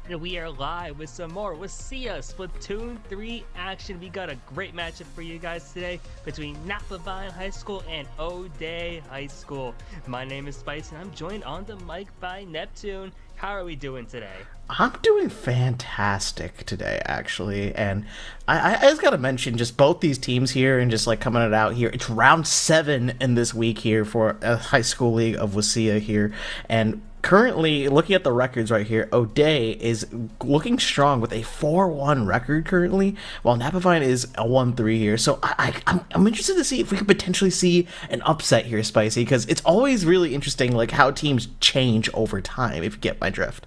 And we are live with some more WSSEA Splatoon 3 action. We got a great matchup for you guys today between Napavine High School and Odea High School. My name is Spice and I'm joined on the mic by Neptune. How are we doing today? I'm doing fantastic today, actually, and I just gotta mention just both these teams here and just like coming it out here. It's round 7 in this week here for a high school league of WSSEA here, and currently looking at the records right here, Odea is looking strong with a 4-1 record currently, while Napavine is a 1-3 here. So I'm interested to see if we could potentially see an upset here, Spicy, because it's always really interesting like how teams change over time. If you get my drift.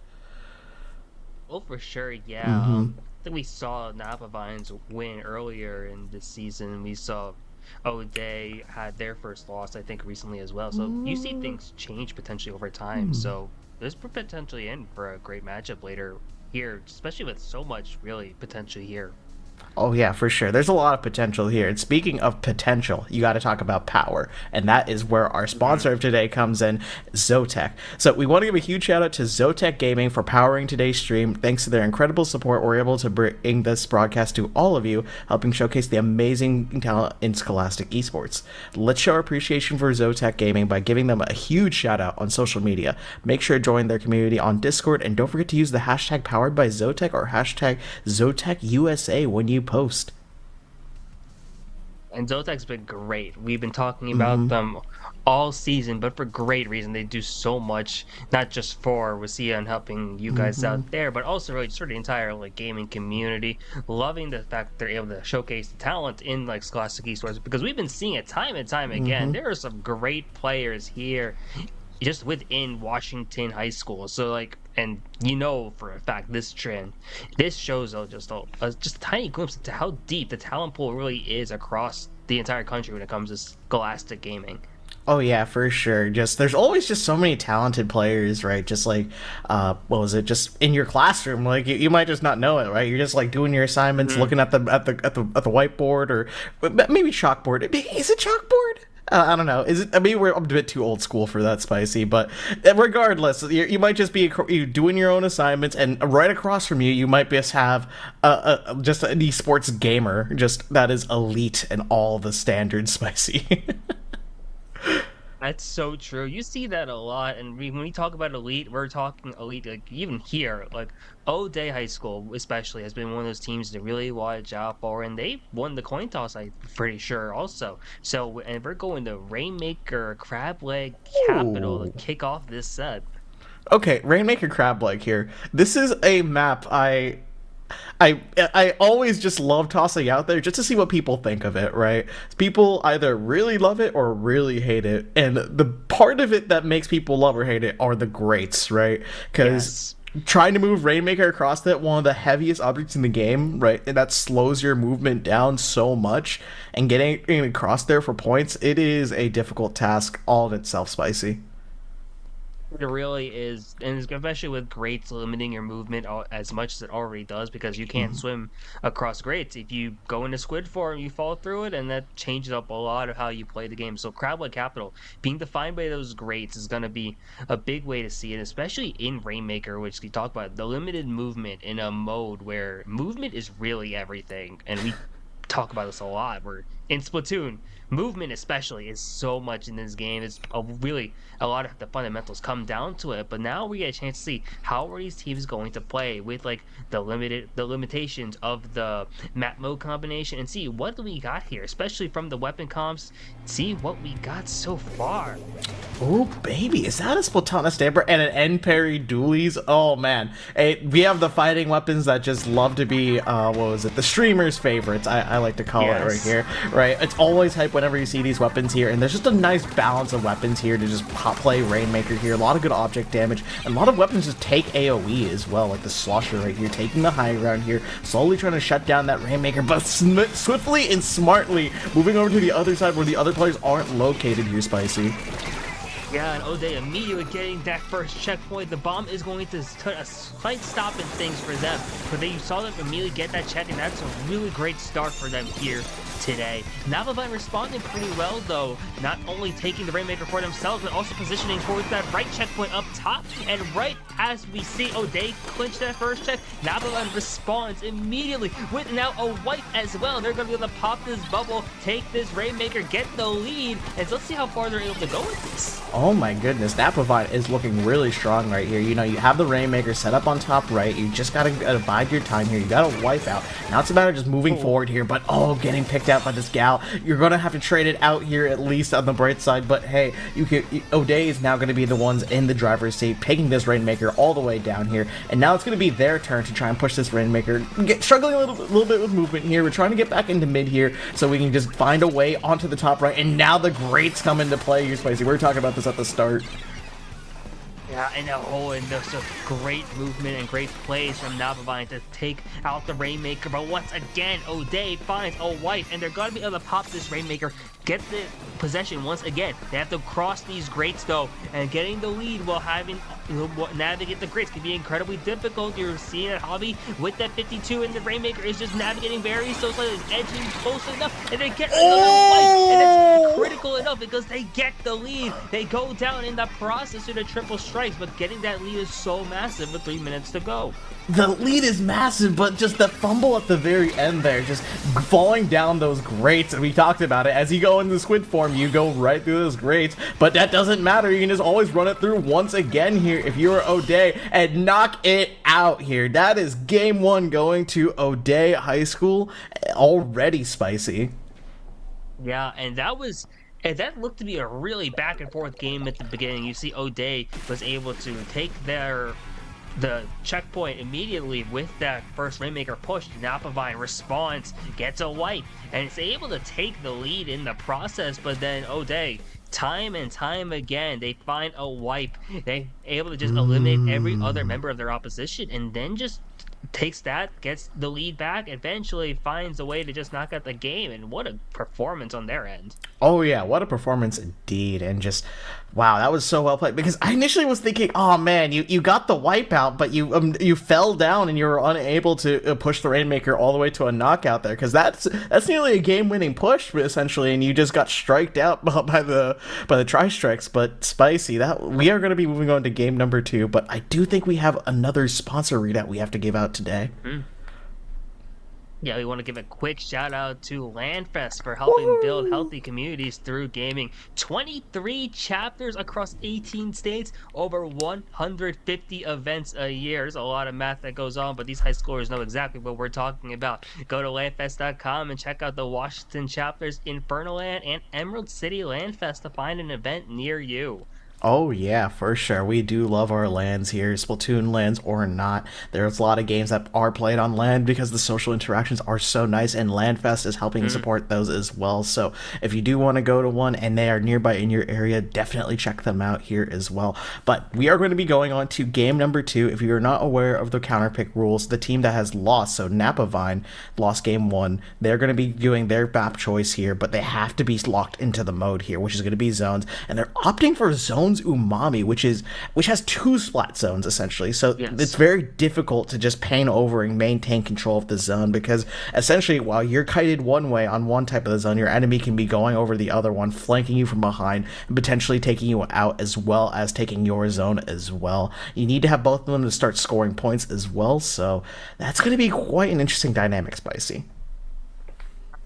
Oh, for sure, yeah. I think we saw Napavine's win earlier in this season. We saw Odea had their first loss, I think, recently as well. So you see things change potentially over time. So there's potentially in for a great matchup later here, especially with so much really potential here. Oh yeah, for sure. There's a lot of potential here. And speaking of potential, you got to talk about power, and that is where our sponsor of today comes in, Zotac. So we want to give a huge shout out to Zotac Gaming for powering today's stream. Thanks to their incredible support, we're able to bring this broadcast to all of you, helping showcase the amazing talent in Scholastic Esports. Let's show our appreciation for Zotac Gaming by giving them a huge shout out on social media. Make sure to join their community on Discord, and don't forget to use the hashtag powered by Zotac or hashtag ZotacUSA when you post. And Zotac's been great. We've been talking about them all season, but for great reason. They do so much, not just for WSSEA and helping you guys out there, but also really sort of the entire like gaming community. Loving the fact that they're able to showcase the talent in like Scholastic Esports, because we've been seeing it time and time again. There are some great players here just within Washington High School. So like, and you know for a fact this trend, this shows just a tiny glimpse into how deep the talent pool really is across the entire country when it comes to Scholastic gaming. Oh yeah, for sure. Just there's always just so many talented players, right? Just like, what was it? Just in your classroom, like you might just not know it, right? You're just like doing your assignments, looking at the whiteboard or maybe chalkboard. Is it chalkboard? I don't know. Is it? I mean, I'm a bit too old school for that, Spicy. But regardless, you might just be doing your own assignments, and right across from you, you might just have just an esports gamer, just that is elite in all the standards, Spicy. That's so true. You see that a lot, and when we talk about elite, we're talking elite. Like even here, like Odea High School, especially, has been one of those teams to really watch out for, and they won the coin toss. I'm pretty sure, also. So, and we're going to Rainmaker Crab Leg Capital to kick off this set. Okay, Rainmaker Crab Leg here. This is a map I always just love tossing out there just to see what people think of it, right? People either really love it or really hate it, and the part of it that makes people love or hate it are the greats, right? Because trying to move Rainmaker across that, one of the heaviest objects in the game, right? And that slows your movement down so much, and getting across there for points, it is a difficult task all in itself, Spicy. It really is, and especially with grates limiting your movement as much as it already does, because you can't swim across grates. If you go into squid form, you fall through it, and that changes up a lot of how you play the game. So Crabwood Capital being defined by those grates is going to be a big way to see it, especially in Rainmaker, which we talk about the limited movement in a mode where movement is really everything, and we talk about this a lot. Where in Splatoon, movement especially is so much in this game. It's really a lot of the fundamentals come down to it. But now we get a chance to see how are these teams going to play with like the limitations of the map mode combination, and see what do we got here, especially from the weapon comps. See what we got so far. Oh baby, is that a Splatana Stamper and an end parry dualies? Oh man, we have the fighting weapons that just love to be what was it, the streamers' favorites, I like to call it right here, right? It's always hype whenever you see these weapons here, and there's just a nice balance of weapons here to just play Rainmaker here. A lot of good object damage, and a lot of weapons just take AoE as well, like the Slosher right here, taking the high ground here, slowly trying to shut down that Rainmaker, but swiftly and smartly moving over to the other side where the other players aren't located here, Spicy. Yeah, and Odea immediately getting that first checkpoint. The bomb is going to put a slight stop in things for them. But then you saw them immediately get that check, and that's a really great start for them here today. Napavine responding pretty well, though. Not only taking the Rainmaker for themselves, but also positioning towards that right checkpoint up top. And right as we see Odea clinch that first check, Napavine responds immediately with now a wipe as well. They're going to be able to pop this bubble, take this Rainmaker, get the lead, and let's see how far they're able to go with this. Oh my goodness, Napavine is looking really strong right here. You know, you have the Rainmaker set up on top right. You just gotta bide your time here. You gotta wipe out. Now it's a matter of just moving forward here, but getting picked out by this gal. You're gonna have to trade it out here at least on the bright side, but hey, Odea is now gonna be the ones in the driver's seat, taking this Rainmaker all the way down here, and now it's gonna be their turn to try and push this Rainmaker. Struggling a little bit with movement here. We're trying to get back into mid here so we can just find a way onto the top right, and now the greats come into play here, Spicy. We were talking about this at the start. Yeah, and there's a great movement and great plays from Napavine to take out the Rainmaker. But once again, Odea finds a wipe, and they're going to be able to pop this Rainmaker, get the possession once again. They have to cross these grates, though, and getting the lead while having navigate the grates can be incredibly difficult. You're seeing it, Hobby, with that 52, and the Rainmaker is just navigating very so slightly, edging close enough, and they get another wipe, and it's critical enough because they get the lead. They go down in the process to the triple strikes, but getting that lead is so massive with 3 minutes to go. The lead is massive, but just the fumble at the very end there, just falling down those grates, and we talked about it. As you go into squid form, you go right through those grates, but that doesn't matter. You can just always run it through once again here if you're Odea and knock it out here. That is game one going to Odea High School already, Spicy. Yeah, and that looked to be a really back and forth game at the beginning. You see Odea was able to take the checkpoint immediately with that first Rainmaker push. Napavine responds, gets a wipe, and it's able to take the lead in the process, but then Odea, time and time again, they find a wipe. They're able to just eliminate every other member of their opposition, and then just takes that, gets the lead back, eventually finds a way to just knock out the game. And what a performance on their end. Oh yeah, what a performance indeed. And just wow, that was so well played, because I initially was thinking, oh man, you got the wipeout, but you fell down and you were unable to push the Rainmaker all the way to a knockout there, because that's nearly a game-winning push essentially, and you just got striked out by the tri-strikes. But Spicy, that we are going to be moving on to game number 2, but I do think we have another sponsor readout we have to give out today. Yeah, we want to give a quick shout out to LANFest for helping build healthy communities through gaming. 23 chapters across 18 states, over 150 events a year. There's a lot of math that goes on, but these high schoolers know exactly what we're talking about. Go to LANFest.com and check out the Washington chapters, Infernoland, and Emerald City LANFest to find an event near you. Oh yeah, for sure. We do love our LANs here, Splatoon LANs or not. There's a lot of games that are played on LAN because the social interactions are so nice, and LANFest is helping to support those as well. So if you do want to go to one and they are nearby in your area, definitely check them out here as well. But we are going to be going on to game number 2. If you're not aware of the counterpick rules, the team that has lost, so Napavine lost game 1, they're going to be doing their map choice here, but they have to be locked into the mode here, which is going to be zones, and they're opting for zones Umami, which has 2 splat zones essentially. So it's very difficult to just paint over and maintain control of the zone, because essentially while you're kited one way on one type of the zone, your enemy can be going over the other one, flanking you from behind, and potentially taking you out as well as taking your zone as well. You need to have both of them to start scoring points as well, so that's going to be quite an interesting dynamic, Spicy.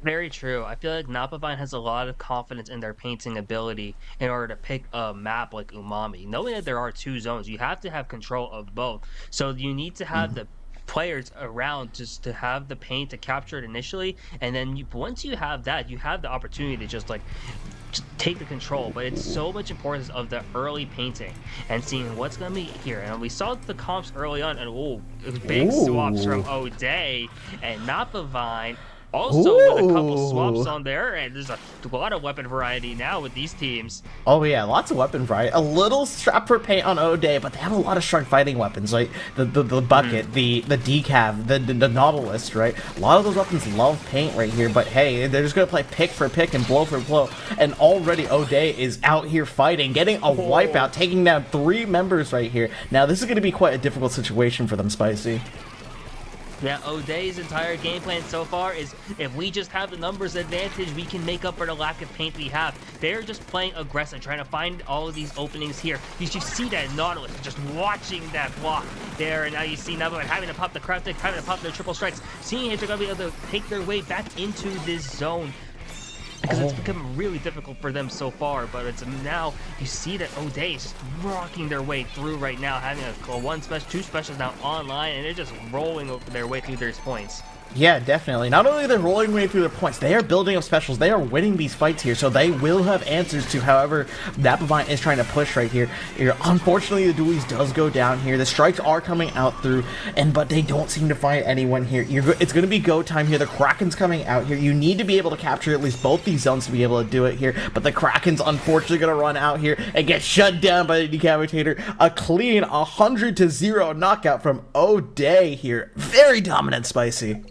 Very true. I feel like Napavine has a lot of confidence in their painting ability in order to pick a map like Umami. Knowing that there are 2 zones, you have to have control of both. So you need to have the players around just to have the paint to capture it initially, and then once you have that, you have the opportunity to just take the control. But it's so much importance of the early painting and seeing what's going to be here. And we saw the comps early on, and it was big swaps from Odea and Napavine. Also with a couple swaps Ooh. on there, and there's a lot of weapon variety now with these teams. Oh yeah, lots of weapon variety. A little strap for paint on Odea, but they have a lot of strong fighting weapons, like the bucket, the decav, the Nautilus, right? A lot of those weapons love paint right here, but hey, they're just gonna play pick for pick and blow for blow. And already Odea is out here fighting, getting a wipeout, taking down 3 members right here. Now this is gonna be quite a difficult situation for them, Spicy. Yeah, Odea's entire game plan so far is if we just have the numbers advantage, we can make up for the lack of paint we have. They're just playing aggressive, trying to find all of these openings here. You should see that Nautilus just watching that block there, and now you see Napavine having to pop the crafting, having to pop their triple strikes, seeing if they're going to be able to take their way back into this zone. Because it's become really difficult for them so far, but it's now you see that Odea is rocking their way through right now, having a 1 special, 2 specials now online, and they're just rolling over their way through their points. Yeah, definitely. Not only are they rolling way through their points, they are building up specials. They are winning these fights here, so they will have answers to however Napavine is trying to push right here. Unfortunately, the dualies does go down here. The strikes are coming out through, but they don't seem to find anyone here. It's going to be go time here. The Kraken's coming out here. You need to be able to capture at least both these zones to be able to do it here, but the Kraken's unfortunately going to run out here and get shut down by the Decapitator. A clean 100-0 knockout from Odea here. Very dominant, Spicy.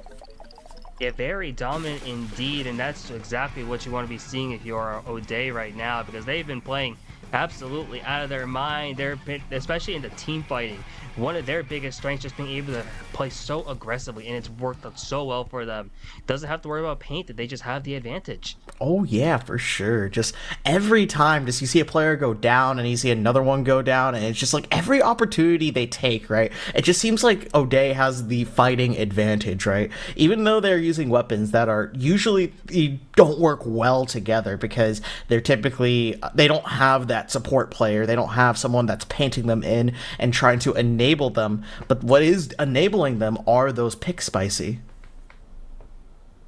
Yeah, very dominant indeed, and that's exactly what you want to be seeing if you're Odea right now, because they've been playing absolutely out of their mind. They're especially in the team fighting. One of their biggest strengths just being able to play so aggressively, and it's worked out so well for them. Doesn't have to worry about paint, that they just have the advantage. Oh yeah, for sure. Just every time, just you see a player go down and you see another one go down, and it's just like every opportunity they take, right? It just seems like Odea has the fighting advantage, right? Even though they're using weapons that are usually don't work well together because they're typically they don't have that support player. They don't have someone that's painting them in and trying to enable them. But what is enabling them are those picks, Spicy.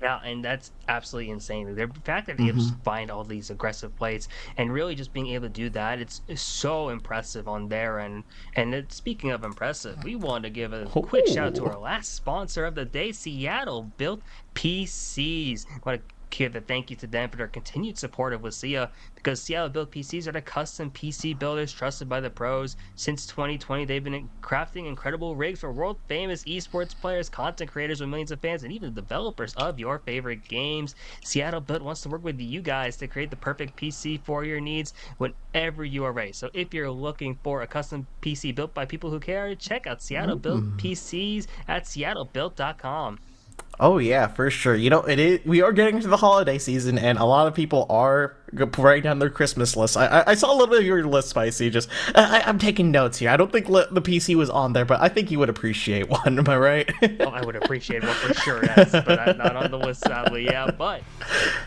Yeah, and that's absolutely insane. The fact that they able to find all these aggressive plays and really just being able to do that, it's so impressive on their end. And speaking of impressive, we want to give a quick shout out to our last sponsor of the day, Seattle Built PCs. Want to give a thank you to them for their continued support of WSSEA, because Seattle Built PCs are the custom PC builders trusted by the pros. Since 2020, they've been crafting incredible rigs for world-famous esports players, content creators with millions of fans, and even developers of your favorite games. Seattle Built wants to work with you guys to create the perfect PC for your needs whenever you are ready. So if you're looking for a custom PC built by people who care, check out Seattle Built PCs at seattlebuilt.com. Oh yeah, for sure. You know, it is. We are getting into the holiday season, and a lot of people are writing down their Christmas lists. I saw a little bit of your list, Spicy. Just I'm taking notes here. I don't think the PC was on there, but I think you would appreciate one. Am I right? Oh, I would appreciate one for sure. Yes, but I'm not on the list sadly. Yeah, but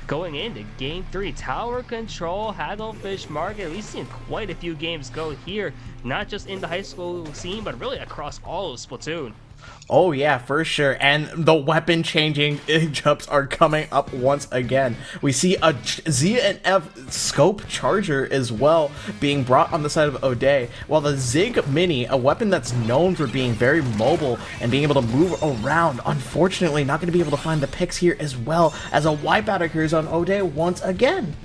going into Game 3, Tower Control, Hagglefish Market. We've seen quite a few games go here, not just in the high school scene, but really across all of Splatoon. Oh yeah, for sure. And the weapon changing jumps are coming up once again. We see a Z and F scope charger as well being brought on the side of Odea, while the Zig Mini, a weapon that's known for being very mobile and being able to move around, unfortunately not going to be able to find the picks here, as well as a wipeout occurs on Odea once again.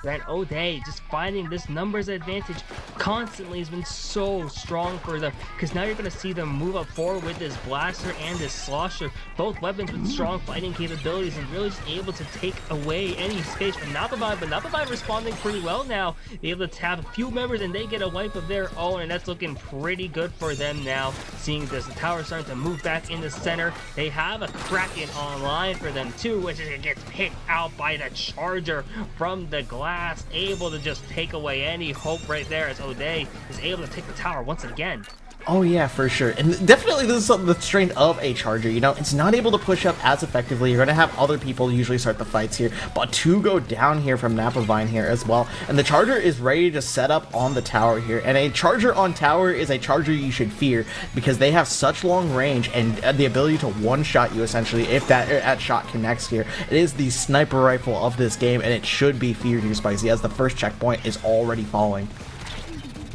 And Odea just finding this numbers advantage constantly has been so strong for them, because now you're going to see them move up forward with this blaster and this slosher, both weapons with strong fighting capabilities, and really just able to take away any space from Napavine. But Napavine responding pretty well now, able to have a few members and they get a wipe of their own, and that's looking pretty good for them now. Seeing this, the tower starting to move back in the center, they have a Kraken online for them too, which is, it gets picked out by the charger from the glass, able to just take away any hope right there, as Odea is able to take the tower once again. Oh yeah, for sure. And definitely this is the strength of a charger, you know, it's not able to push up as effectively. You're going to have other people usually start the fights here, but 2 go down here from Napavine here as well. And the charger is ready to set up on the tower here. And a charger on tower is a charger you should fear, because they have such long range and the ability to one-shot you essentially if that shot connects here. It is the sniper rifle of this game, and it should be feared here, Spicy, as the first checkpoint is already falling.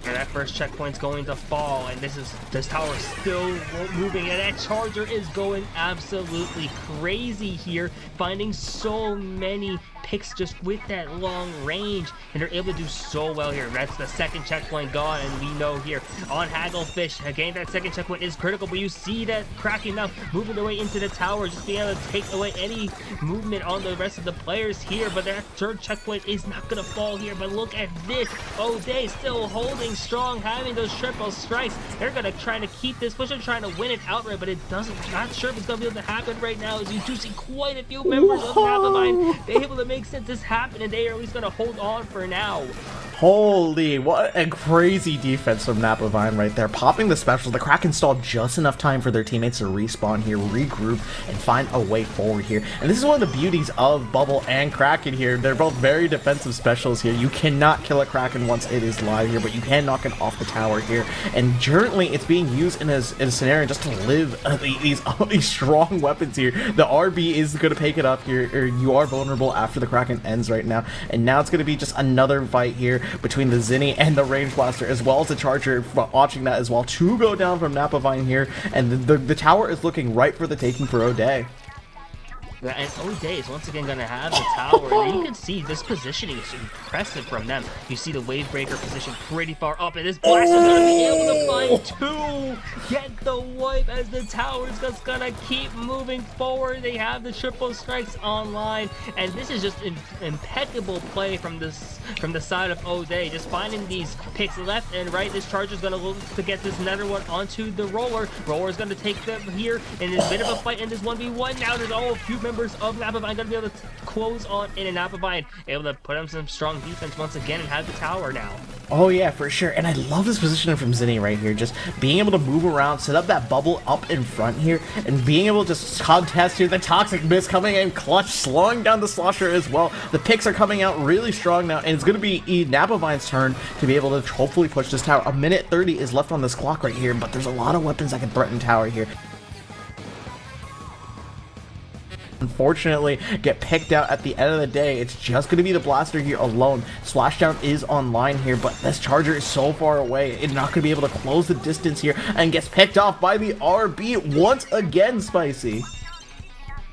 And that first checkpoint's going to fall, and this tower is still moving, and that charger is going absolutely crazy here, finding so many picks just with that long range, and they're able to do so well here. That's the second checkpoint gone, and we know here on Hagglefish, again, that second checkpoint is critical, but you see that Kraken now moving their way into the tower, just being able to take away any movement on the rest of the players here, but that third checkpoint is not going to fall here. But look at this, Odea still holding strong, having those triple strikes. They're going to try to keep this push and trying to win it outright, but it doesn't, not sure if it's going to be able to happen right now, as you do see quite a few members of Napavine able to make sense this happen, and they are at least going to hold on for now. Holy, what a crazy defense from Napavine right there. Popping the special, the Kraken stalled just enough time for their teammates to respawn here, regroup, and find a way forward here. And this is one of the beauties of Bubble and Kraken here. They're both very defensive specials here. You cannot kill a Kraken once it is live here, but you can knock it off the tower here. And currently, it's being used in a scenario just to live these strong weapons here. The RB is going to pick it up here, or you are vulnerable after the Kraken ends right now. And now it's going to be just another fight here between the Zinni and the Range Blaster, as well as the Charger, watching that as well. Two go down from Napavine here, and the tower is looking right for the taking for Odea. And Odea is once again going to have the tower. And you can see this positioning is impressive from them. You see the wave breaker position pretty far up, and this blaster is going to be able to find two. Get the wipe as the tower is just going to keep moving forward. They have the triple strikes online, and this is just impeccable play from the side of Odea, just finding these picks left and right. This Charger is going to look to get this nether one onto the roller. Roller is going to take them here in a bit of a fight in this 1v1. Now there's a few members of Napavine going to be able to close on in, and Napavine able to put on some strong defense once again and have the tower now. Oh yeah, for sure. And I love this positioning from Zinni right here. Just being able to move around, set up that bubble up in front here, and being able to just contest here. The Toxic Mist coming in clutch, slowing down the Slosher as well. The picks are coming out really strong now, and it's going to be Napavine's turn to be able to hopefully push this tower. A minute 30 is left on this clock right here, but there's a lot of weapons that can threaten tower here. Unfortunately, get picked out at the end of the day. It's just going to be the Blaster here alone. Splashdown is online here, but this Charger is so far away. It's not going to be able to close the distance here, and gets picked off by the RB once again, Spicy.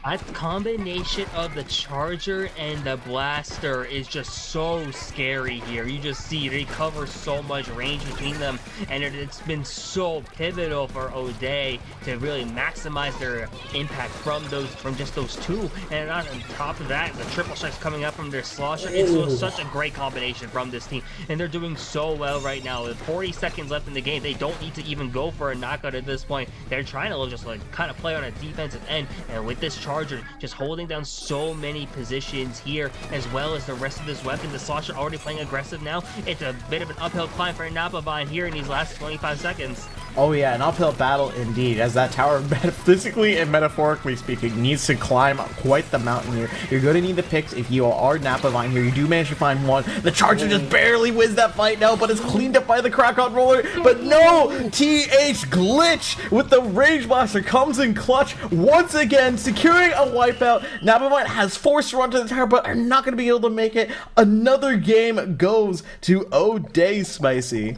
That combination of the Charger and the Blaster is just so scary here. You just see they cover so much range between them, and it's been so pivotal for Odea to really maximize their impact from just those two. And on top of that, the triple strikes coming up from their Slosher. It's such a great combination from this team, and they're doing so well right now. With 40 seconds left in the game, they don't need to even go for a knockout at this point. They're trying to just like kind of play on a defensive end, and with this Charger just holding down so many positions here, as well as the rest of this weapon. The Slosher already playing aggressive now. It's a bit of an uphill climb for Napavine here in these last 25 seconds. Oh yeah, an uphill battle indeed, as that tower, physically and metaphorically speaking, needs to climb quite the mountain here. You're going to need the picks if you are Napavine here. You do manage to find one. The Charger just barely wins that fight now, but it's cleaned up by the Kraken roller. But no! TH Glitch with the Rage Blaster comes in clutch once again, securing a wipeout. Napavine has forced to run to the tower, but are not going to be able to make it. Another game goes to Odea, Spicy.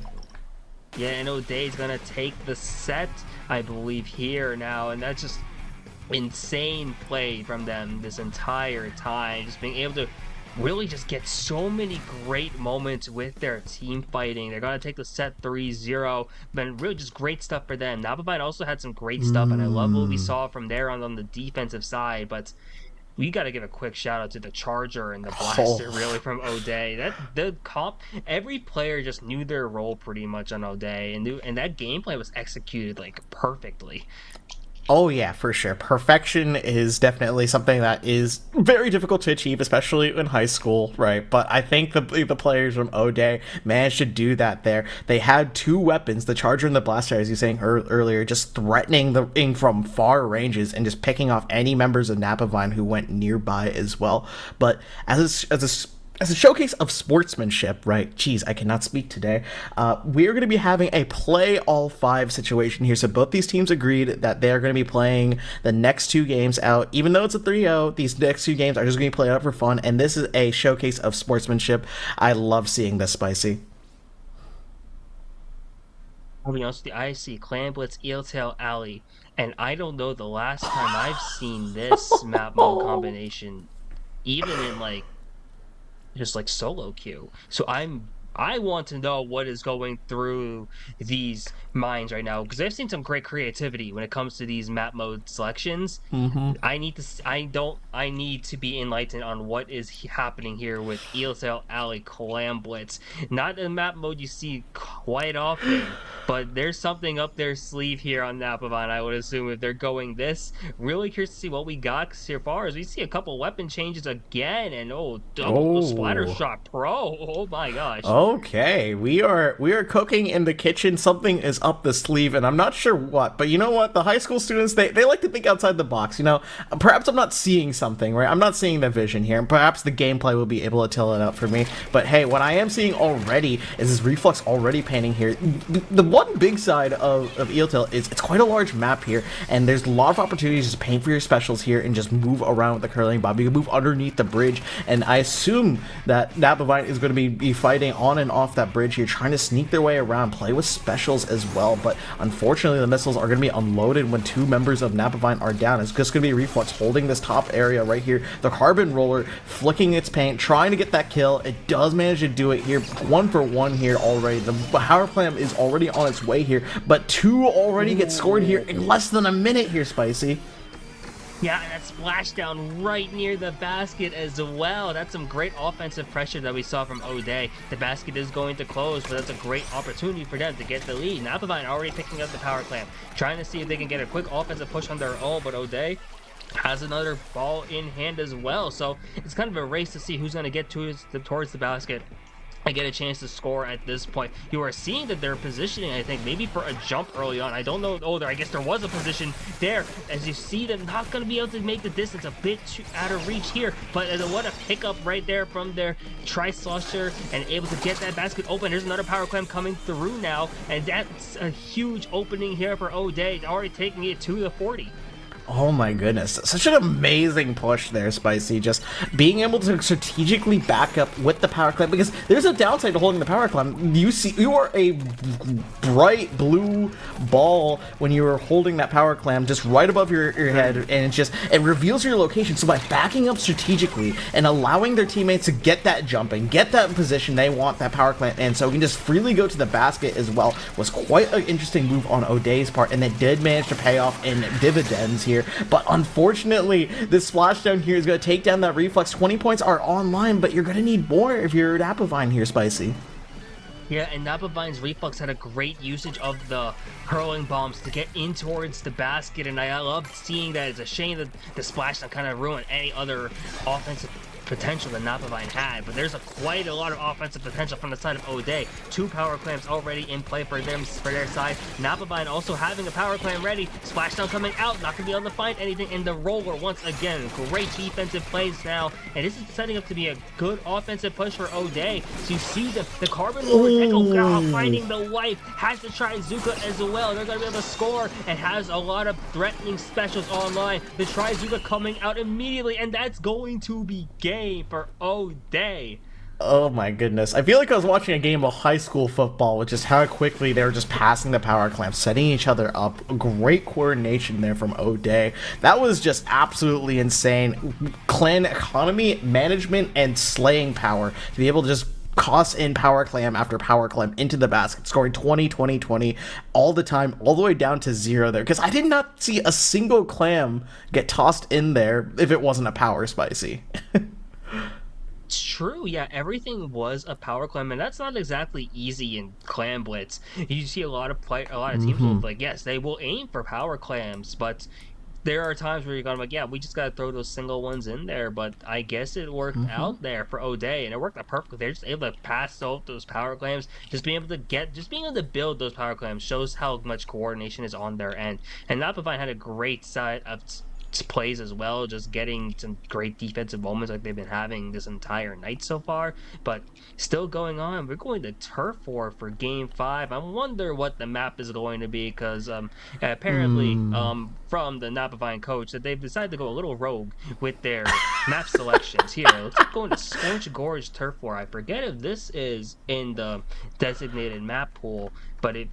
Yeah, and Odea's gonna take the set, I believe, here now, and that's just insane play from them this entire time. Just being able to really just get so many great moments with their team fighting. They're gonna take the set 3-0, but really just great stuff for them. Napavine also had some great stuff, and I love what we saw from there on the defensive side, but we got to give a quick shout out to the Charger and the Blaster, really, from Odea. Every player just knew their role pretty much on Odea, and that gameplay was executed like perfectly. Oh yeah, for sure. Perfection is definitely something that is very difficult to achieve, especially in high school, right? But I think the players from Odea managed to do that there. They had two weapons, the Charger and the Blaster, as you were saying earlier, just threatening the ring from far ranges and just picking off any members of Napavine who went nearby as well. But as a showcase of sportsmanship, right? Geez, I cannot speak today. We're going to be having a play all five situation here. So both these teams agreed that they're going to be playing the next two games out. Even though it's a 3-0, these next two games are just going to be played out for fun. And this is a showcase of sportsmanship. I love seeing this, Spicy. I'll be honest with you, I see Clan Blitz, Eeltail, Alley, and I don't know the last time I've seen this map mode Oh. combination, even in like just like solo queue. So I want to know what is going through these minds right now because I've seen some great creativity when it comes to these map mode selections. I need to be enlightened on what is happening here with Eeltail Alley Clam Blitz. Not a map mode you see quite often, but there's something up their sleeve here on Napavine, I would assume, if they're going this. Really curious to see what we got so far as we see a couple weapon changes again, and oh, double splatter Oh. shot pro. Oh my gosh. Okay, we are cooking in the kitchen. Something is up the sleeve, and I'm not sure what. But you know what? The high school students they like to think outside the box. You know, perhaps I'm not seeing something right. I'm not seeing the vision here, and perhaps the gameplay will be able to tell it out for me. But hey, what I am seeing already is this reflex already painting here. The one big side of Eeltail is it's quite a large map here, and there's a lot of opportunities to paint for your specials here and just move around with the curling bob. You can move underneath the bridge, and I assume that Napavine is going to be fighting on and off that bridge here, trying to sneak their way around, play with specials as well. But unfortunately, the missiles are going to be unloaded when two members of Napavine are down. It's just going to be Reflex holding this top area right here. The Carbon Roller flicking its paint, trying to get that kill. It does manage to do it here. 1-for-1 here already. The power plant is already on its way here, but two already get scored here in less than a minute here, Spicy. Yeah, and that splashdown right near the basket as well. That's some great offensive pressure that we saw from Odea. The basket is going to close, but that's a great opportunity for them to get the lead. Napavine already picking up the power clamp, trying to see if they can get a quick offensive push on their own, but Odea has another ball in hand as well. So it's kind of a race to see who's going to get towards the basket and get a chance to score at this point. You are seeing that they're positioning, I think, maybe for a jump early on. I don't know. Oh, I guess there was a position there. As you see them not going to be able to make the distance, a bit too out of reach here. But what a pickup right there from their tri-slosher and able to get that basket open. There's another power clamp coming through now. And that's a huge opening here for Odea, already taking it to the 40. Oh my goodness, such an amazing push there, Spicy. Just being able to strategically back up with the power clamp, because there's a downside to holding the power clamp. You are a bright blue ball when you are holding that power clamp just right above your head, and it reveals your location. So by backing up strategically and allowing their teammates to get that jump and get that position they want that power clamp in, so we can just freely go to the basket as well, was quite an interesting move on Odea's part, and that did manage to pay off in dividends here. But unfortunately, this splashdown here is going to take down that reflex. 20 points are online, but you're going to need more if you're Napavine here, Spicy. Yeah, and Napavine's reflex had a great usage of the hurling bombs to get in towards the basket, and I love seeing that. It's a shame that the splashdown kind of ruined any other offensive potential that Napavine had, but there's quite a lot of offensive potential from the side of Odea. Two power clamps already in play for their side. Napavine also having a power clamp ready. Splashdown coming out, not gonna be able to find anything in the roller once again. Great defensive plays now, and this is setting up to be a good offensive push for Odea. So you see the carbon roller finding the wife, has to try Zuka as well. They're gonna be able to score and has a lot of threatening specials online. The Try-Zuka coming out immediately, and that's going to be game for Odea. Oh my goodness. I feel like I was watching a game of high school football, which is how quickly they were just passing the power clamp, setting each other up. Great coordination there from Odea. That was just absolutely insane. Clan economy, management, and slaying power to be able to just toss in power clam after power clam into the basket, scoring 20, 20, 20 all the time, all the way down to 0 there. Because I did not see a single clam get tossed in there if it wasn't a power, Spicy. It's true, yeah. Everything was a power clam, and that's not exactly easy in clam blitz. You see a lot of teams will like, yes, they will aim for power clams, but there are times where you're going like, yeah, we just gotta throw those single ones in there. But I guess it worked out there for Odea, and it worked out perfectly. They're just able to pass out those power clams, just being able to build those power clams shows how much coordination is on their end. And Napavine had a great side of plays as well, just getting some great defensive moments like they've been having this entire night so far. But still going on, we're going to Turf War for Game 5. I wonder what the map is going to be because apparently from the Napavine coach that they've decided to go a little rogue with their map selections here. It looks like going to Scorch Gorge Turf War. I forget if this is in the designated map pool, but it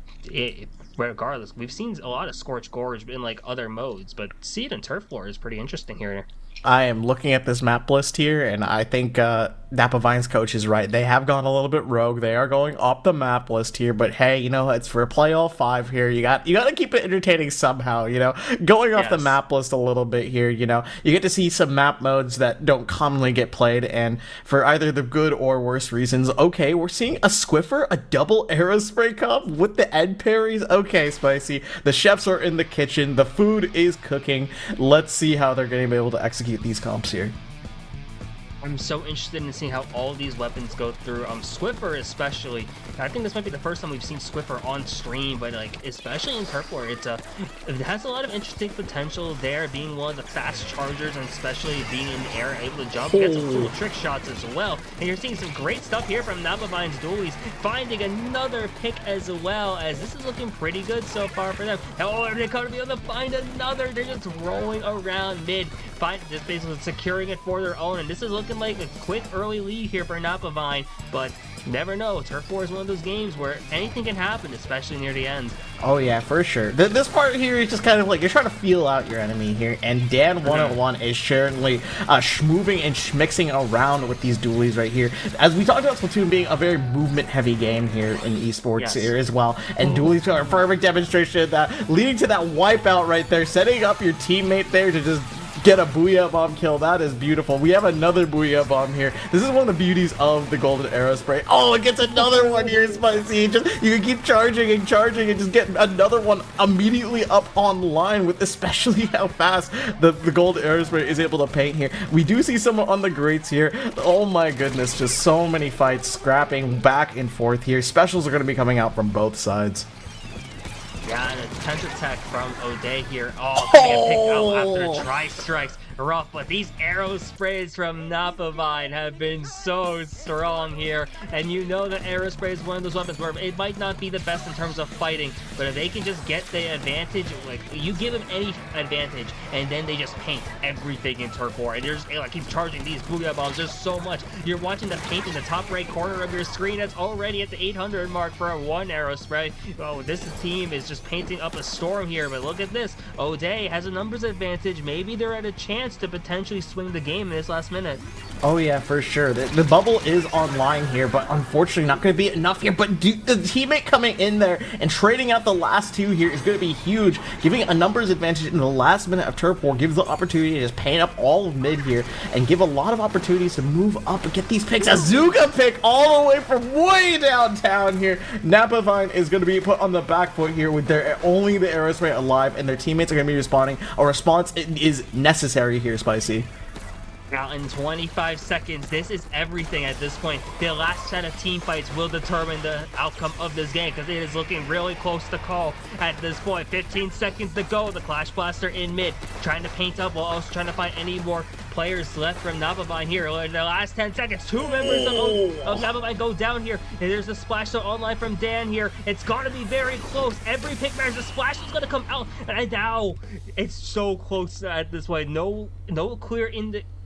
regardless, we've seen a lot of Scorch Gorge in like other modes, but see it in Turf War is pretty interesting here. I am looking at this map list here, and I think Napavine's coach is right. They have gone a little bit rogue. They are going up the map list here, but hey, it's for play all 5 here. You got to keep it entertaining somehow. Going off the map list a little bit here. You get to see some map modes that don't commonly get played, and for either the good or worse reasons. Okay, we're seeing a Squiffer, a double Aerospray comp with the end parries. Okay, Spicy. The chefs are in the kitchen. The food is cooking. Let's see how they're going to be able to execute these comps here. I'm so interested in seeing how all these weapons go through. Squiffer especially. I think this might be the first time we've seen Squiffer on stream, but like especially in Turf War, it has a lot of interesting potential there, being one of the fast chargers and especially being in the air, able to jump, get some cool trick shots as well. And you're seeing some great stuff here from Napavine's dualies, finding another pick as well, as this is looking pretty good so far for them. Oh, they're going to be able to find another. They're just rolling around mid, just basically securing it for their own, and this is looking like a quick early lead here for Napavine, but never know. Turf War is one of those games where anything can happen, especially near the end. Oh yeah, for sure. This part here is just kind of like you're trying to feel out your enemy here, and Dan 101 is certainly schmoving and schmixing around with these dualies right here. As we talked about Splatoon being a very movement-heavy game here in esports here as well, and dualies are a perfect demonstration of that, leading to that wipeout right there, setting up your teammate there to just get a Booyah Bomb kill. That is beautiful. We have another Booyah Bomb here. This is one of the beauties of the Golden Aerospray. Oh, it gets another one here, Spicy. You can keep charging and charging and just get another one immediately up online with especially how fast the Golden Aerospray is able to paint here. We do see someone on the grates here. Oh my goodness, just so many fights scrapping back and forth here. Specials are going to be coming out from both sides. Yeah, and a potential attack from Odea here. Oh, getting picked out after tri-strikes. Rough, but these arrow sprays from Napavine have been so strong here, and you know that arrow spray is one of those weapons where it might not be the best in terms of fighting, but if they can just get the advantage, like you give them any advantage, and then they just paint everything in Turf War, and they're just like keep charging these Booyah Bombs just so much. You're watching the paint in the top right corner of your screen. That's already at the 800 mark for a 1 arrow spray. Oh, this team is just painting up a storm here, but look at this. Odea has a numbers advantage. Maybe they're at a chance to potentially swing the game in this last minute. Oh yeah, for sure. The bubble is online here, but unfortunately not going to be enough here. But the teammate coming in there and trading out the last 2 here is going to be huge. Giving a numbers advantage in the last minute of Turf War gives the opportunity to just paint up all of mid here and give a lot of opportunities to move up and get these picks. A Zuka pick all the way from way downtown here. Napavine is going to be put on the back foot here with only the Aerospray alive, and their teammates are going to be responding. A response is necessary here, Spicy. Now in 25 seconds, this is everything at this point. The last set of team fights will determine the outcome of this game because it is looking really close to call at this point. 15 seconds to go. The Clash Blaster in mid, trying to paint up while also trying to find any more players left from Napavine here. In the last 10 seconds, 2 members of Napavine go down here. And there's a splash zone online from Dan here. It's gonna be very close. Every pick there's a splash is gonna come out. And now it's so close at this point. No clear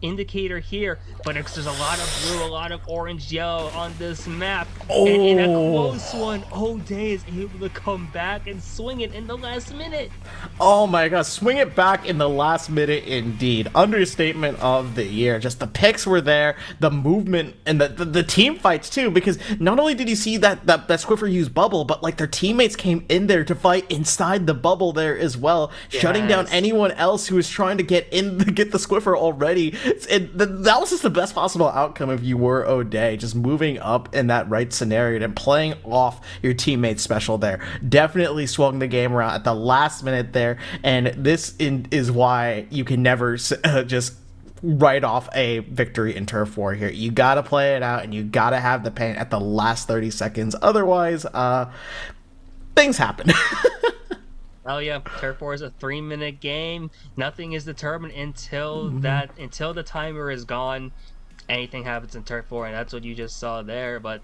indicator here, but there's a lot of blue, a lot of orange, yellow on this map, and in a close one, Odea is able to come back and swing it in the last minute. Oh my god, swing it back in the last minute indeed. Understatement of the year. Just the picks were there, the movement, and the team fights too, because not only did you see that Squiffer use bubble, but like their teammates came in there to fight inside the bubble there as well, shutting down anyone else who was trying to get the Squiffer already. That was just the best possible outcome if you were Odea, just moving up in that right scenario and playing off your teammate's special there. Definitely swung the game around at the last minute there, and this is why you can never just write off a victory in Turf War here. You gotta play it out, and you gotta have the paint at the last 30 seconds. Otherwise, things happen. Oh yeah, Turf War is a 3-minute game. Nothing is determined until the timer is gone. Anything happens in Turf War, and that's what you just saw there. But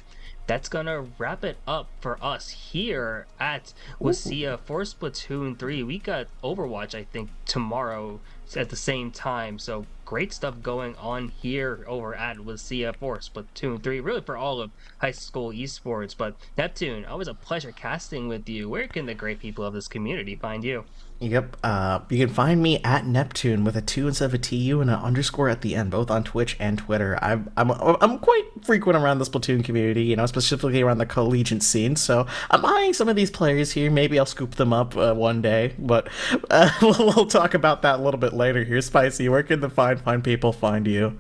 that's gonna wrap it up for us here at Ooh. WSSEA for Splatoon 3. We got Overwatch, I think, tomorrow at the same time. So great stuff going on here over at WSSEA for Splatoon 3, really for all of high school esports. But Neptune, always a pleasure casting with you. Where can the great people of this community find you? Yep. You can find me at Neptune with a 2 instead of a TU and an underscore at the end, both on Twitch and Twitter. I'm quite frequent around the Splatoon community, specifically around the collegiate scene. So I'm eyeing some of these players here. Maybe I'll scoop them up one day, but we'll talk about that a little bit later here. Spicy, where can the fine people find you?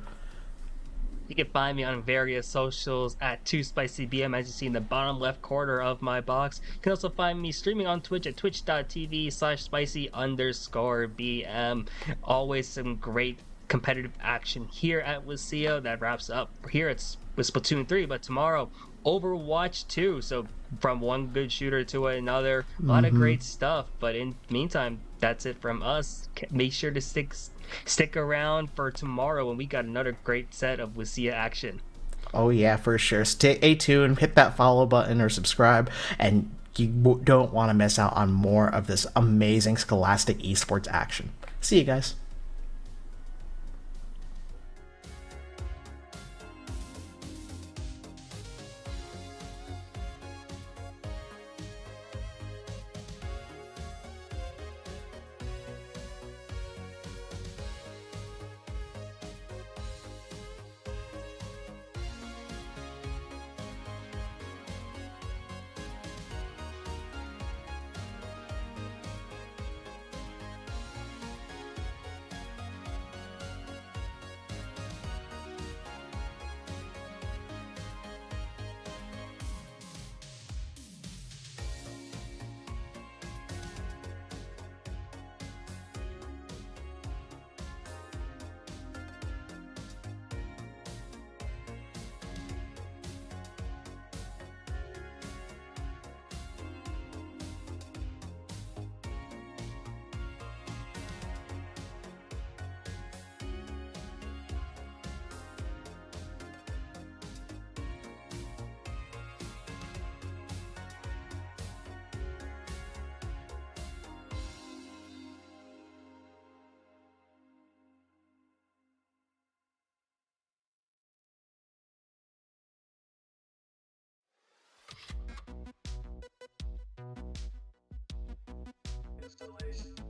You can find me on various socials at 2SpicyBM, as you see in the bottom left corner of my box. You can also find me streaming on Twitch at twitch.tv/spicy_BM. Always some great competitive action here at WSSEA. That wraps up here with Splatoon 3, but tomorrow, Overwatch 2. So from one good shooter to another, a lot of great stuff. But in meantime, that's it from us. Make sure to stick around for tomorrow when we got another great set of WSSEA action. Oh yeah, for sure. Stay tuned, hit that follow button or subscribe, and you don't want to miss out on more of this amazing Scholastic esports action. See you guys. Installation.